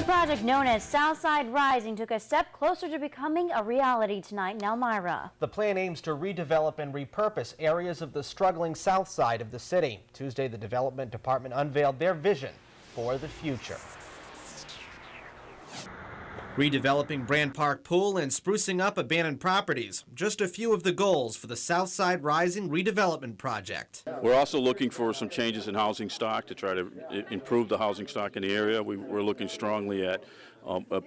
The project known as Southside Rising took a step closer to becoming a reality tonight in Elmira. The plan aims to redevelop and repurpose areas of the struggling south side of the city. Tuesday, the Development Department unveiled their vision for the future. Redeveloping Brand Park Pool and sprucing up abandoned properties. Just a few of the goals for the Southside Rising redevelopment project. We're also looking for some changes in housing stock to try to improve the housing stock in the area. We're looking strongly at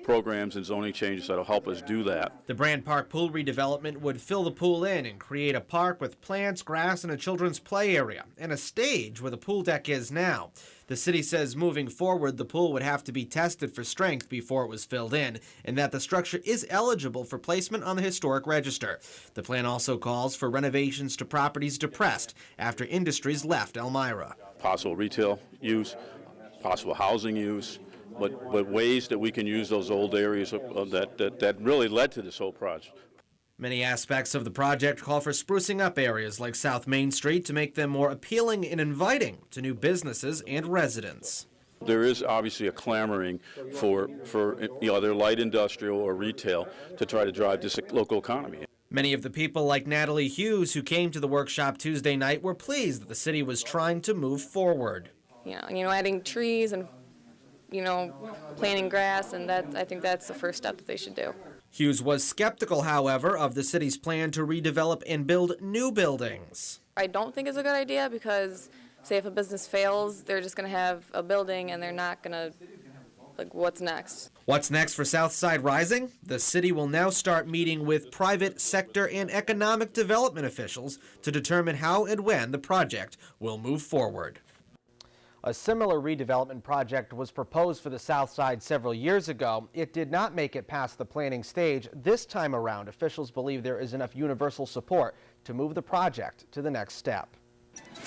programs and zoning changes that will help us do that. The Brand Park Pool redevelopment would fill the pool in and create a park with plants, grass, and a children's play area, and a stage where the pool deck is now. The city says moving forward, the pool would have to be tested for strength before it was filled in, and that the structure is eligible for placement on the historic register. The plan also calls for renovations to properties depressed after industries left Elmira. Possible retail use, possible housing use, but ways that we can use those old areas that really led to this whole project. Many aspects of the project call for sprucing up areas like South Main Street to make them more appealing and inviting to new businesses and residents. There is obviously a clamoring for either light industrial or retail to try to drive this local economy. Many of the people like Natalie Hughes who came to the workshop Tuesday night were pleased that the city was trying to move forward. Adding trees and planting grass, and I think that's the first step that they should do. Hughes was skeptical, however, of the city's plan to redevelop and build new buildings. I don't think it's a good idea because, say, if a business fails, they're just going to have a building and they're not going to, what's next? What's next for Southside Rising? The city will now start meeting with private sector and economic development officials to determine how and when the project will move forward. A similar redevelopment project was proposed for the South Side several years ago. It did not make it past the planning stage. This time around, officials believe there is enough universal support to move the project to the next step.